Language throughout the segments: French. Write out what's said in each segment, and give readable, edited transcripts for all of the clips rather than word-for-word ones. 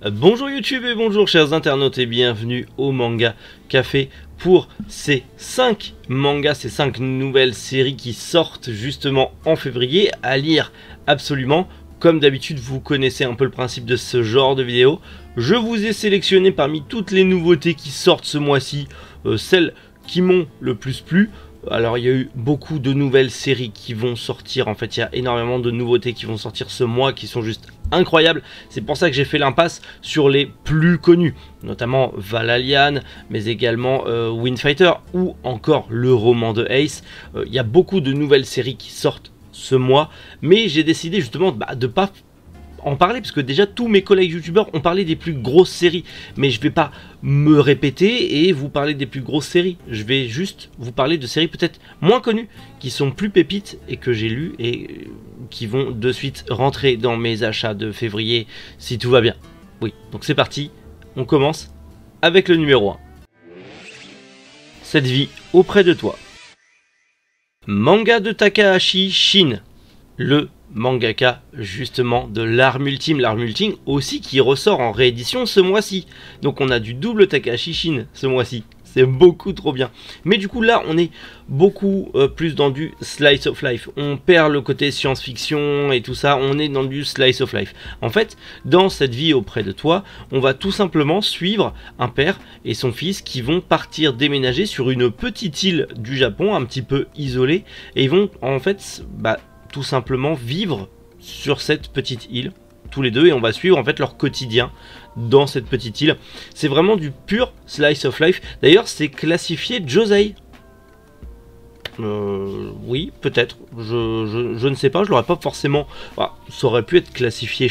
Bonjour YouTube et bonjour chers internautes et bienvenue au Manga Café pour ces 5 mangas, ces 5 nouvelles séries qui sortent justement en février à lire absolument. Comme d'habitude, vous connaissez un peu le principe de ce genre de vidéo. Je vous ai sélectionné parmi toutes les nouveautés qui sortent ce mois-ci, celles qui m'ont le plus plu. Alors il y a eu beaucoup de nouvelles séries qui vont sortir, en fait il y a énormément de nouveautés qui vont sortir ce mois qui sont juste incroyables. C'est pour ça que j'ai fait l'impasse sur les plus connus, notamment Valalian, mais également Windfighter ou encore le roman de Ace. Il y a beaucoup de nouvelles séries qui sortent ce mois, mais j'ai décidé justement de pas en parler parce que déjà tous mes collègues youtubeurs ont parlé des plus grosses séries, mais je vais pas me répéter et vous parler des plus grosses séries. Je vais juste vous parler de séries peut-être moins connues qui sont plus pépites et que j'ai lues et qui vont de suite rentrer dans mes achats de février si tout va bien. Oui, donc c'est parti, on commence avec le numéro 1. Cette vie auprès de toi. Manga de Takahashi Shin, le mangaka justement de l'Arme Ultime aussi qui ressort en réédition ce mois-ci. Donc on a du double Takahashi Shin ce mois-ci, c'est beaucoup trop bien. Mais du coup là on est beaucoup plus dans du slice of life, on perd le côté science-fiction et tout ça, on est dans du slice of life. En fait dans cette vie auprès de toi, on va tout simplement suivre un père et son fils qui vont partir déménager sur une petite île du Japon un petit peu isolée, et ils vont en fait tout simplement vivre sur cette petite île tous les deux, et on va suivre en fait leur quotidien dans cette petite île. C'est vraiment du pur slice of life. D'ailleurs c'est classifié Josei. Oui, peut-être, je ne sais pas, je l'aurais pas forcément. Ça aurait pu être classifié,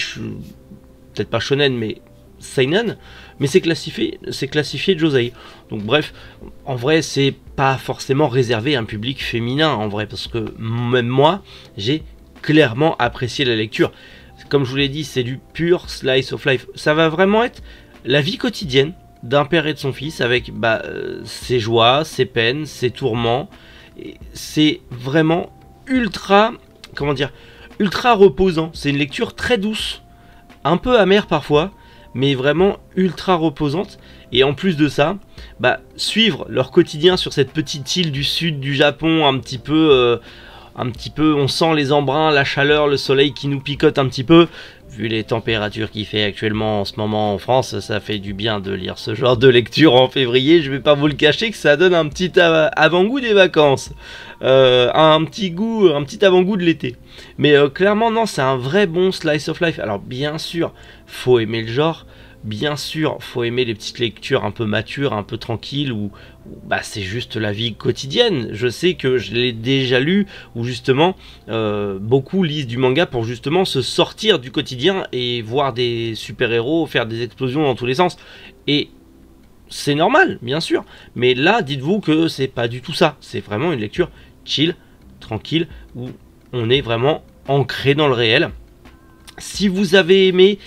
peut-être pas shonen, mais seinen, mais c'est classifié Josei. Donc bref, en vrai c'est pas forcément réservé à un public féminin en vrai, parce que même moi j'ai clairement apprécié la lecture. Comme je vous l'ai dit, c'est du pur slice of life. Ça va vraiment être la vie quotidienne d'un père et de son fils avec ses joies, ses peines, ses tourments. C'est vraiment ultra, comment dire, ultra reposant. C'est une lecture très douce, un peu amère parfois, mais vraiment ultra reposante. Et en plus de ça, suivre leur quotidien sur cette petite île du sud du Japon, un petit peu, on sent les embruns, la chaleur, le soleil qui nous picote un petit peu. Vu les températures qu'il fait actuellement en ce moment en France, ça fait du bien de lire ce genre de lecture en février. Je vais pas vous le cacher que ça donne un petit avant-goût des vacances, un petit avant-goût de l'été. Mais clairement non, c'est un vrai bon slice of life. Alors bien sûr, faut aimer le genre. Bien sûr, faut aimer les petites lectures un peu matures, un peu tranquilles, où c'est juste la vie quotidienne. Je sais que je l'ai déjà lu, où justement, beaucoup lisent du manga pour justement se sortir du quotidien et voir des super-héros faire des explosions dans tous les sens. Et c'est normal, bien sûr. Mais là, dites-vous que c'est pas du tout ça. C'est vraiment une lecture chill, tranquille, où on est vraiment ancré dans le réel. Si vous avez aimé...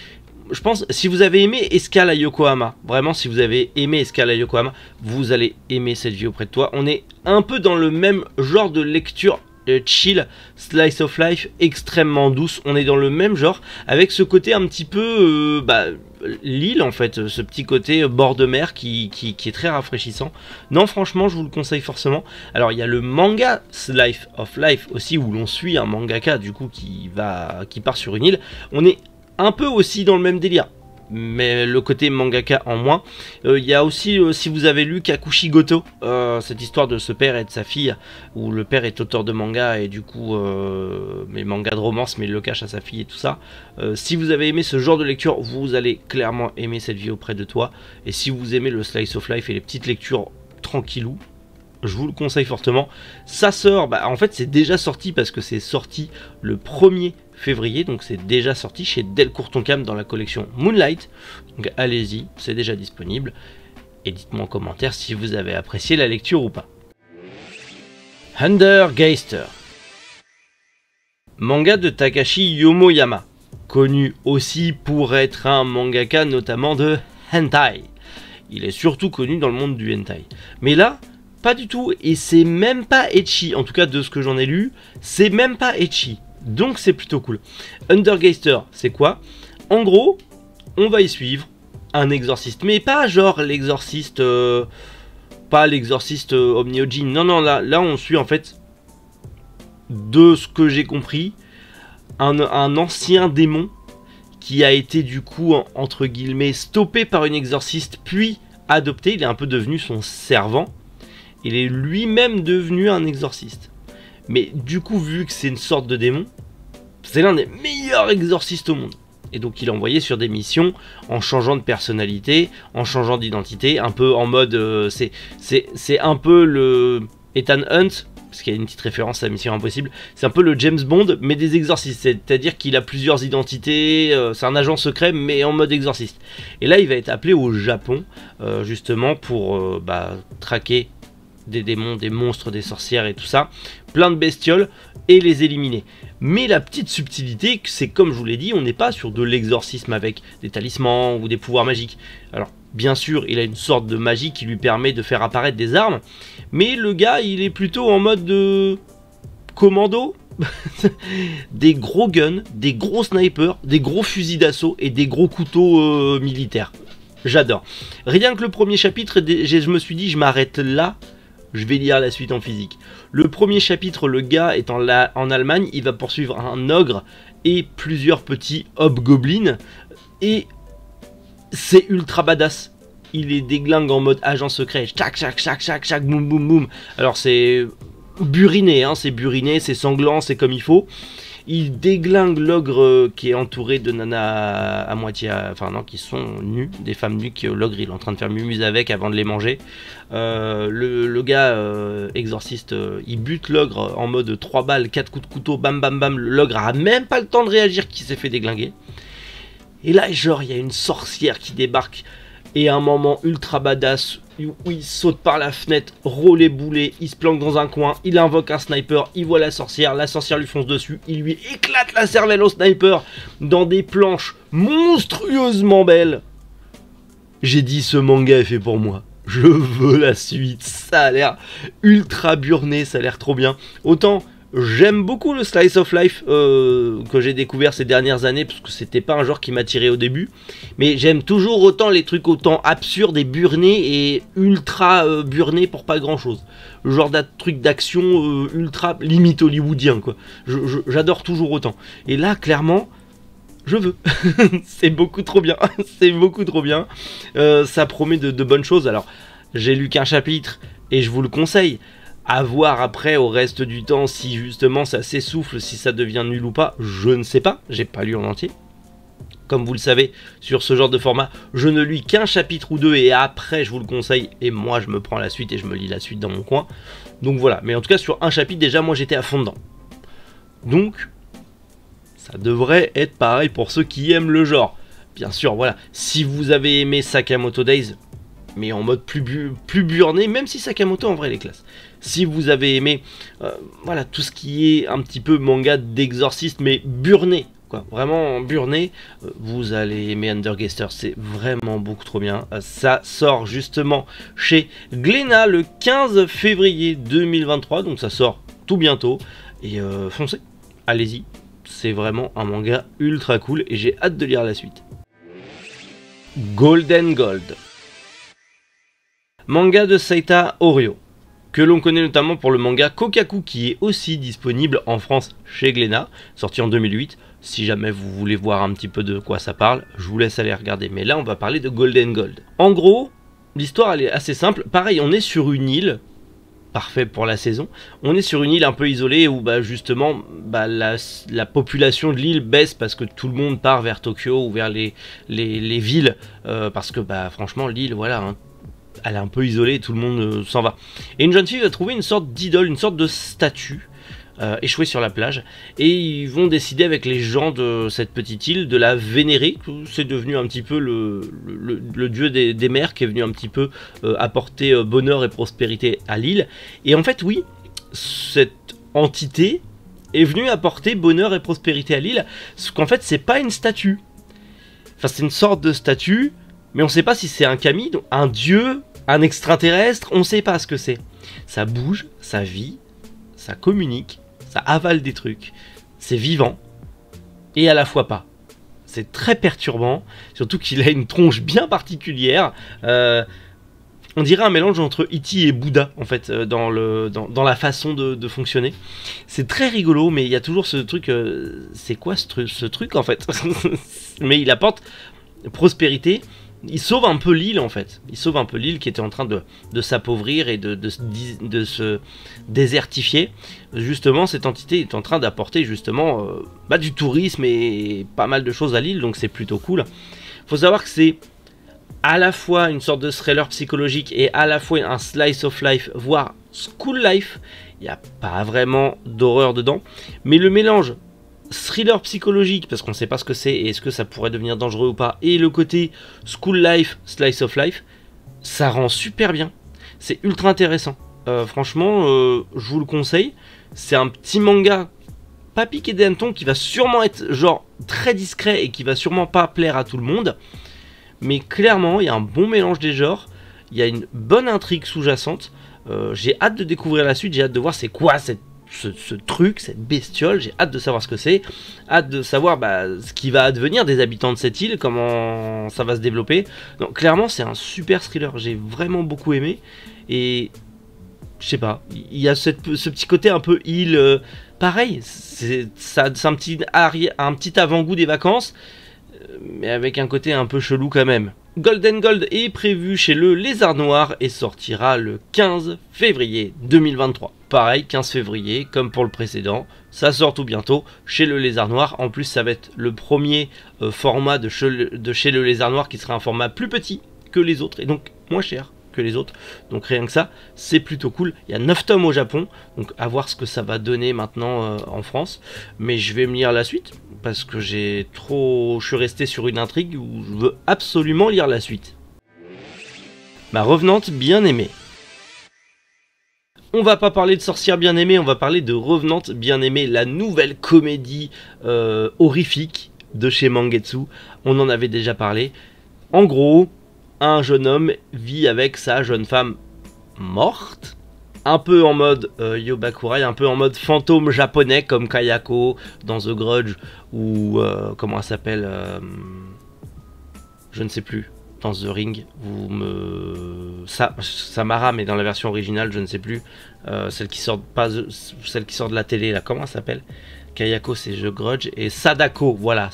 Je pense, si vous avez aimé Escale à Yokohama, vraiment si vous avez aimé Escale à Yokohama, vous allez aimer cette vie auprès de toi. On est un peu dans le même genre de lecture chill, slice of life, extrêmement douce. On est dans le même genre, avec ce côté un petit peu l'île en fait, ce petit côté bord de mer qui est très rafraîchissant. Non, franchement, je vous le conseille forcément. Alors il y a le manga Slice of Life aussi, où l'on suit un mangaka du coup qui part sur une île. On est un peu aussi dans le même délire, mais le côté mangaka en moins. Il y a aussi, si vous avez lu Kakushi Goto, cette histoire de ce père et de sa fille, où le père est auteur de manga et du coup, mais manga de romance, mais il le cache à sa fille et tout ça. Si vous avez aimé ce genre de lecture, vous allez clairement aimer cette vie auprès de toi. Et si vous aimez le slice of life et les petites lectures tranquillou, je vous le conseille fortement. Ça sort, en fait c'est déjà sorti parce que c'est sorti le 1er février, donc c'est déjà sorti chez Delcourt Tonkam dans la collection Moonlight. Donc allez-y, c'est déjà disponible. Et dites-moi en commentaire si vous avez apprécié la lecture ou pas. Undergeister, manga de Takashi Yomoyama, connu aussi pour être un mangaka notamment de hentai. Il est surtout connu dans le monde du hentai. Mais là, pas du tout, et c'est même pas ecchi, en tout cas de ce que j'en ai lu, c'est même pas ecchi, donc c'est plutôt cool. Undergeister, c'est quoi? En gros, on va y suivre un exorciste. Mais pas genre l'exorciste... pas l'exorciste Omniogene. Non, non, là on suit en fait, de ce que j'ai compris, un ancien démon qui a été du coup, entre guillemets, stoppé par une exorciste, puis adopté. Il est un peu devenu son servant. Il est lui-même devenu un exorciste. Mais du coup, vu que c'est une sorte de démon, c'est l'un des meilleurs exorcistes au monde. Et donc il est envoyé sur des missions en changeant de personnalité, en changeant d'identité, un peu en mode... c'est un peu le Ethan Hunt, parce qu'il y a une petite référence à Mission Impossible, c'est un peu le James Bond, mais des exorcistes. C'est-à-dire qu'il a plusieurs identités, c'est un agent secret, mais en mode exorciste. Et là, il va être appelé au Japon, justement, pour traquer des démons, des monstres, des sorcières et tout ça, plein de bestioles, et les éliminer. Mais la petite subtilité, c'est comme je vous l'ai dit, on n'est pas sur de l'exorcisme avec des talismans ou des pouvoirs magiques. Alors, bien sûr, il a une sorte de magie qui lui permet de faire apparaître des armes, mais le gars, il est plutôt en mode de commando. Des gros guns, des gros snipers, des gros fusils d'assaut et des gros couteaux militaires. J'adore. Rien que le premier chapitre, je me suis dit, je m'arrête là. Je vais lire la suite en physique. Le premier chapitre, le gars est en Allemagne, il va poursuivre un ogre et plusieurs petits hobgoblins. Et c'est ultra badass. Il les déglingue en mode agent secret. Chac, chac, chac, chac, chac, boum, boum, boum. Alors c'est buriné, hein, c'est sanglant, c'est comme il faut. Il déglingue l'ogre qui est entouré de nanas à moitié, enfin non, qui sont nues, des femmes nues que l'ogre il est en train de faire mumuse avec avant de les manger. Le gars exorciste, il bute l'ogre en mode 3 balles, 4 coups de couteau, bam bam bam. L'ogre a même pas le temps de réagir qu'il s'est fait déglinguer. Et là, genre, il y a une sorcière qui débarque. Et à un moment ultra badass où il saute par la fenêtre, roulé boulet, il se planque dans un coin, il invoque un sniper, il voit la sorcière lui fonce dessus, il lui éclate la cervelle au sniper dans des planches monstrueusement belles. J'ai dit, ce manga est fait pour moi. Je veux la suite, ça a l'air ultra burné, ça a l'air trop bien. Autant... j'aime beaucoup le slice of life que j'ai découvert ces dernières années, parce que c'était pas un genre qui m'attirait au début. Mais j'aime toujours autant les trucs autant absurdes et burnés et ultra burnés pour pas grand chose. Le genre de truc d'action ultra limite hollywoodien quoi. J'adore toujours autant. Et là clairement, je veux. C'est beaucoup trop bien. C'est beaucoup trop bien. Ça promet de bonnes choses. Alors j'ai lu qu'un chapitre et je vous le conseille. À voir après au reste du temps si justement ça s'essouffle, si ça devient nul ou pas, je ne sais pas, j'ai pas lu en entier. Comme vous le savez, sur ce genre de format, je ne lis qu'un chapitre ou deux et après je vous le conseille et moi je me prends la suite et je me lis la suite dans mon coin. Donc voilà, mais en tout cas sur un chapitre déjà moi j'étais à fond dedans. Donc ça devrait être pareil pour ceux qui aiment le genre. Bien sûr, voilà, si vous avez aimé Sakamoto Days, mais en mode plus burné, même si Sakamoto en vrai il est classe. Si vous avez aimé voilà, tout ce qui est un petit peu manga d'exorciste mais burné, quoi, vraiment burné, vous allez aimer Undergaster, c'est vraiment beaucoup trop bien. Ça sort justement chez Glénat le 15 février 2023, donc ça sort tout bientôt, et foncez, allez-y, c'est vraiment un manga ultra cool et j'ai hâte de lire la suite. Golden Gold. Manga de Seita Oryo, que l'on connaît notamment pour le manga Kokaku qui est aussi disponible en France chez Glénat, sorti en 2008. Si jamais vous voulez voir un petit peu de quoi ça parle, je vous laisse aller regarder. Mais là, on va parler de Golden Gold. En gros, l'histoire elle est assez simple. Pareil, on est sur une île, parfait pour la saison. On est sur une île un peu isolée où justement la population de l'île baisse parce que tout le monde part vers Tokyo ou vers les villes. Parce que franchement, l'île, voilà... hein, elle est un peu isolée, tout le monde s'en va. Et une jeune fille va trouver une sorte d'idole, une sorte de statue échouée sur la plage. Et ils vont décider avec les gens de cette petite île de la vénérer. C'est devenu un petit peu le dieu des mers qui est venu un petit peu apporter bonheur et prospérité à l'île. Et en fait, oui, cette entité est venue apporter bonheur et prospérité à l'île. Parce qu'en fait, c'est pas une statue. Enfin, c'est une sorte de statue. Mais on ne sait pas si c'est un kami, un dieu, un extraterrestre, on ne sait pas ce que c'est. Ça bouge, ça vit, ça communique, ça avale des trucs, c'est vivant, et à la fois pas. C'est très perturbant, surtout qu'il a une tronche bien particulière. On dirait un mélange entre E.T. et Bouddha, en fait, dans la façon de fonctionner. C'est très rigolo, mais il y a toujours ce truc... c'est quoi ce truc, en fait? Mais il apporte prospérité. Il sauve un peu l'île, en fait. Il sauve un peu l'île qui était en train de s'appauvrir et de se désertifier. Justement, cette entité est en train d'apporter, justement, du tourisme et pas mal de choses à l'île, donc c'est plutôt cool. Faut savoir que c'est à la fois une sorte de thriller psychologique et à la fois un slice of life, voire school life. Il n'y a pas vraiment d'horreur dedans, mais le mélange thriller psychologique, parce qu'on ne sait pas ce que c'est et est-ce que ça pourrait devenir dangereux ou pas, et le côté school life, slice of life, ça rend super bien. C'est ultra intéressant. Franchement, je vous le conseille. C'est un petit manga pas piqué des hannetons qui va sûrement être genre très discret et qui va sûrement pas plaire à tout le monde. Mais clairement, il y a un bon mélange des genres, il y a une bonne intrigue sous-jacente. J'ai hâte de découvrir la suite, j'ai hâte de voir c'est quoi ce truc, cette bestiole. J'ai hâte de savoir ce que c'est, hâte de savoir ce qui va advenir des habitants de cette île, comment ça va se développer. Donc clairement, c'est un super thriller, j'ai vraiment beaucoup aimé. Et je sais pas, il y a ce petit côté un peu île, pareil, c'est un petit avant-goût des vacances, mais avec un côté un peu chelou quand même. Golden Gold est prévu chez le Lézard Noir et sortira le 15 février 2023. Pareil, 15 février, comme pour le précédent, ça sort tout bientôt chez le Lézard Noir. En plus, ça va être le premier format de chez le Lézard Noir qui sera un format plus petit que les autres et donc moins cher que les autres. Donc rien que ça, c'est plutôt cool. Il y a 9 tomes au Japon, donc à voir ce que ça va donner maintenant en France. Mais je vais me lire la suite parce que je suis resté sur une intrigue où je veux absolument lire la suite. Ma revenante bien aimée. On va pas parler de sorcière bien aimée, on va parler de Revenante bien aimée, la nouvelle comédie horrifique de chez Mangetsu. On en avait déjà parlé. En gros, un jeune homme vit avec sa jeune femme morte, un peu en mode Yobakurai, un peu en mode fantôme japonais comme Kayako dans The Grudge ou comment elle s'appelle, je ne sais plus, dans The Ring, Samara, mais dans la version originale je ne sais plus, celle qui sort de la télé là, comment elle s'appelle? Kayako c'est The Grudge et Sadako, voilà,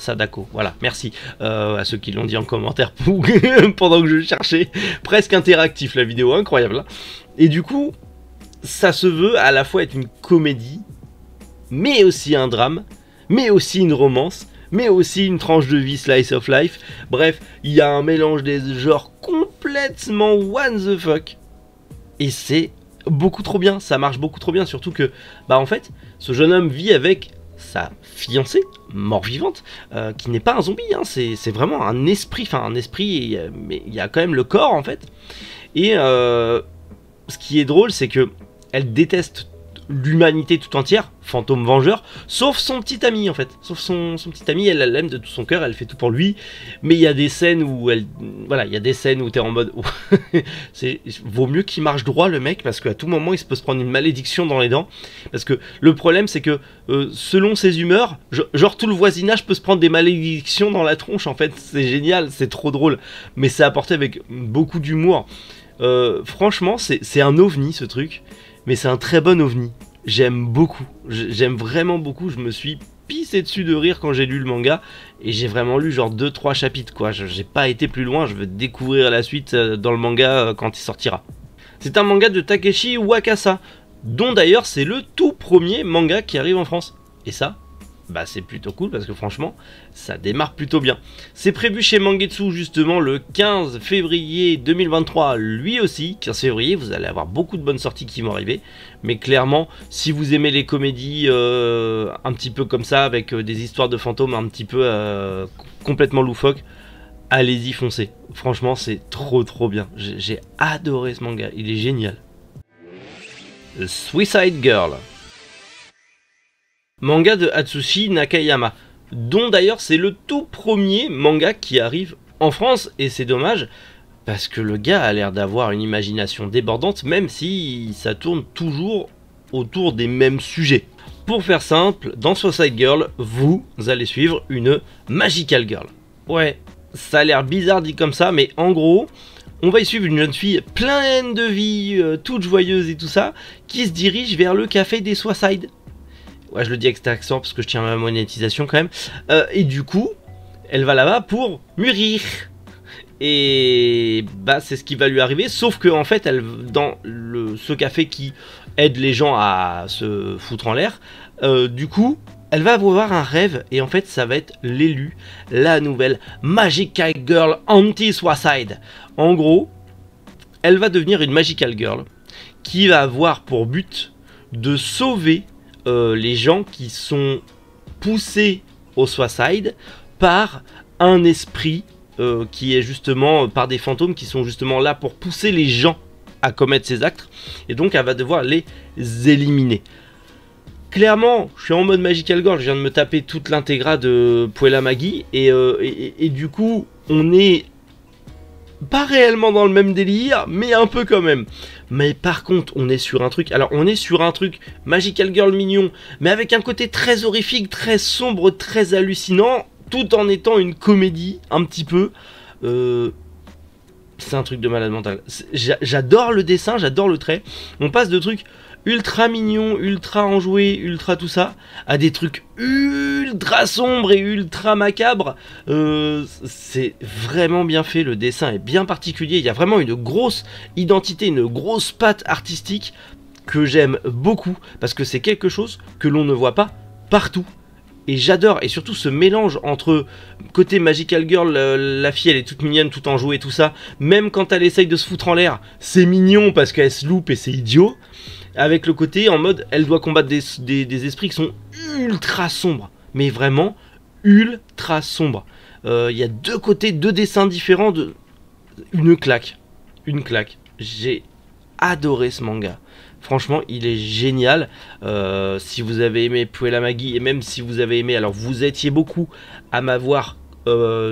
merci à ceux qui l'ont dit en commentaire pendant que je cherchais, presque interactif la vidéo, incroyable hein. Et du coup, ça se veut à la fois être une comédie, mais aussi un drame, mais aussi une romance, mais aussi une tranche de vie slice of life, bref, il y a un mélange des genres complètement what the fuck, et c'est beaucoup trop bien, ça marche beaucoup trop bien, surtout que, en fait, ce jeune homme vit avec sa fiancée, mort-vivante, qui n'est pas un zombie, hein, c'est vraiment un esprit, mais il y a quand même le corps en fait. Et ce qui est drôle, c'est que elle déteste l'humanité tout entière, fantôme vengeur, sauf son petit ami en fait, sauf son petit ami, elle l'aime de tout son cœur, elle fait tout pour lui, mais il y a des scènes où t'es en mode, vaut mieux qu'il marche droit le mec, parce qu'à tout moment il peut se prendre une malédiction dans les dents, parce que le problème c'est que selon ses humeurs, genre tout le voisinage peut se prendre des malédictions dans la tronche en fait, c'est génial, c'est trop drôle, mais c'est apporté avec beaucoup d'humour. Franchement c'est un ovni ce truc, mais c'est un très bon ovni. J'aime beaucoup, j'aime vraiment beaucoup. Je me suis pissé dessus de rire quand j'ai lu le manga, et j'ai vraiment lu genre 2-3 chapitres quoi. J'ai pas été plus loin, je veux découvrir la suite dans le manga quand il sortira. C'est un manga de Takeshi Wakasa, dont d'ailleurs c'est le tout premier manga qui arrive en France. Et ça, c'est plutôt cool parce que franchement, ça démarre plutôt bien. C'est prévu chez Mangetsu justement le 15 février 2023, lui aussi. 15 février, vous allez avoir beaucoup de bonnes sorties qui vont arriver. Mais clairement, si vous aimez les comédies un petit peu comme ça, avec des histoires de fantômes un petit peu complètement loufoques, allez-y, foncez. Franchement, c'est trop bien. J'ai adoré ce manga, il est génial. Suicide Girl. Manga de Atsushi Nakayama, dont d'ailleurs c'est le tout premier manga qui arrive en France, et c'est dommage parce que le gars a l'air d'avoir une imagination débordante, même si ça tourne toujours autour des mêmes sujets. pour faire simple, dans Suicide Girl, vous allez suivre une Magical Girl. Ouais, ça a l'air bizarre dit comme ça, mais en gros, on va y suivre une jeune fille pleine de vie, toute joyeuse et tout ça, qui se dirige vers le café des Suicide. Ouais, je le dis avec cet accent parce que je tiens à ma monétisation quand même. Et du coup, elle va là-bas pour mûrir. Et bah c'est ce qui va lui arriver, sauf que en fait, elle dans ce café qui aide les gens à se foutre en l'air, du coup, elle va avoir un rêve et en fait, ça va être l'élu, la nouvelle Magical Girl Anti-Suicide. En gros, elle va devenir une Magical Girl qui va avoir pour but de sauver les gens qui sont poussés au suicide par un esprit qui est justement par des fantômes qui sont justement là pour pousser les gens à commettre ces actes, et donc elle va devoir les éliminer. Clairement, je suis en mode Magical Girl, je viens de me taper toute l'intégra de Puella Maggie, et du coup, on est pas réellement dans le même délire, mais un peu quand même. Mais par contre, on est sur un truc, alors on est sur un truc Magical Girl mignon, mais avec un côté très horrifique, très sombre, très hallucinant, tout en étant une comédie, un petit peu. C'est un truc de malade mental. J'adore le dessin, j'adore le trait. On passe de trucs ultra mignons, ultra enjoués, ultra tout ça, à des trucs ultra sombres et ultra macabres. C'est vraiment bien fait, le dessin est bien particulier. Il y a vraiment une grosse identité, une grosse patte artistique que j'aime beaucoup, parce que c'est quelque chose que l'on ne voit pas partout. Et j'adore, et surtout ce mélange entre côté Magical Girl, la fille elle est toute mignonne, toute enjouée, tout ça. Même quand elle essaye de se foutre en l'air, c'est mignon parce qu'elle se loupe et c'est idiot. Avec le côté en mode, elle doit combattre des esprits qui sont ultra sombres. Mais vraiment, ultra sombres. Il y a deux côtés, deux dessins différents, une claque. Une claque. J'ai adoré ce manga. Franchement, il est génial. Si vous avez aimé Puella Maggie, et même si vous avez aimé, alors vous étiez beaucoup à m'avoir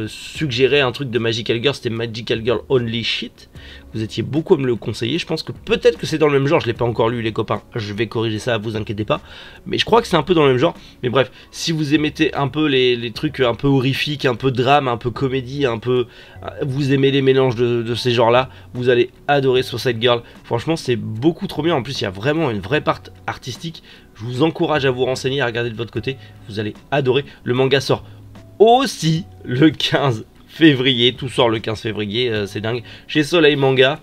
suggéré un truc de Magical Girl, c'était Magical Girl Only Shit. Vous étiez beaucoup à me le conseiller. Je pense que peut-être que c'est dans le même genre. Je l'ai pas encore lu, les copains. Je vais corriger ça, vous inquiétez pas. Mais je crois que c'est un peu dans le même genre. Mais bref, si vous aimez un peu les trucs un peu horrifiques, un peu drame, un peu comédie, un peu, vous aimez les mélanges de ces genres-là, vous allez adorer Suicide Girl. Franchement, c'est beaucoup trop bien. En plus, il y a vraiment une vraie part artistique. Je vous encourage à vous renseigner, à regarder de votre côté. Vous allez adorer. Le manga sort aussi le 15 février, tout sort le 15 février, c'est dingue, chez Soleil Manga.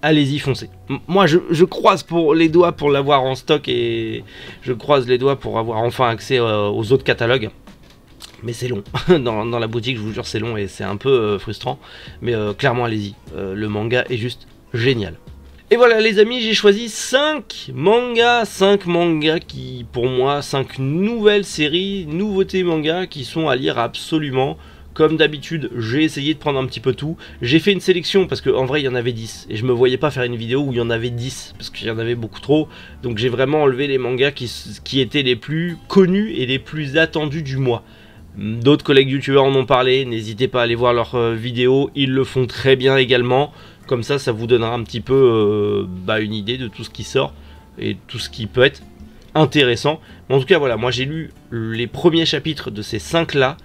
Allez-y, foncez. Moi je croise les doigts pour l'avoir en stock, et je croise les doigts pour avoir enfin accès aux autres catalogues. Mais c'est long, dans la boutique je vous jure c'est long et c'est un peu frustrant, mais clairement allez-y, le manga est juste génial. Et voilà les amis, j'ai choisi 5 mangas qui pour moi, 5 nouvelles séries, nouveautés manga qui sont à lire absolument. Comme d'habitude, j'ai essayé de prendre un petit peu tout. J'ai fait une sélection parce qu'en vrai il y en avait 10. Et je me voyais pas faire une vidéo où il y en avait 10 parce qu'il y en avait beaucoup trop. Donc j'ai vraiment enlevé les mangas qui étaient les plus connus et les plus attendus du mois. D'autres collègues youtubeurs en ont parlé, n'hésitez pas à aller voir leurs vidéos, ils le font très bien également. Comme ça, ça vous donnera un petit peu une idée de tout ce qui sort et tout ce qui peut être intéressant. Mais en tout cas, voilà, moi j'ai lu les premiers chapitres de ces 5 là.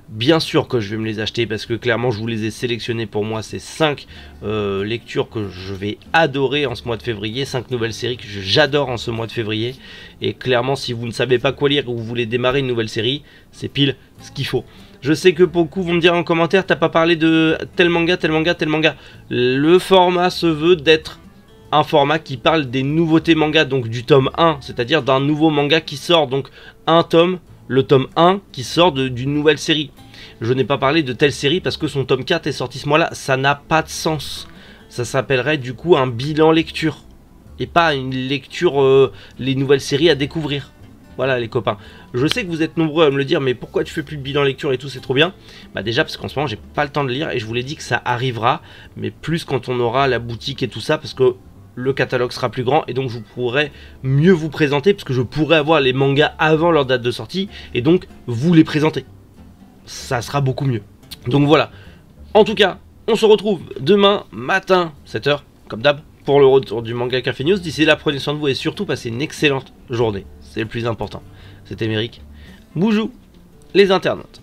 Bien sûr que je vais me les acheter parce que clairement je vous les ai sélectionnés pour moi. Ces 5 lectures que je vais adorer en ce mois de février. 5 nouvelles séries que j'adore en ce mois de février. Et clairement, si vous ne savez pas quoi lire ou vous voulez démarrer une nouvelle série, c'est pile ce qu'il faut. Je sais que beaucoup vont me dire en commentaire, t'as pas parlé de tel manga, tel manga, tel manga. Le format se veut d'être un format qui parle des nouveautés manga, donc du tome 1, c'est-à-dire d'un nouveau manga qui sort, donc un tome, le tome 1 qui sort d'une nouvelle série. Je n'ai pas parlé de telle série parce que son tome 4 est sorti ce mois-là, ça n'a pas de sens. Ça s'appellerait du coup un bilan lecture, et pas une lecture, les nouvelles séries à découvrir. Voilà les copains, je sais que vous êtes nombreux à me le dire, mais pourquoi tu fais plus de bilan lecture et tout, c'est trop bien. Bah déjà parce qu'en ce moment j'ai pas le temps de lire, et je vous l'ai dit que ça arrivera, mais plus quand on aura la boutique et tout ça, parce que le catalogue sera plus grand, et donc je pourrai mieux vous présenter, parce que je pourrai avoir les mangas avant leur date de sortie, et donc vous les présenter. Ça sera beaucoup mieux. Donc voilà, en tout cas, on se retrouve demain matin, 7 h, comme d'hab, pour le retour du Manga Café News. D'ici là, prenez soin de vous, et surtout passez une excellente journée. c'est le plus important. C'était Méric. Boujou, les internautes.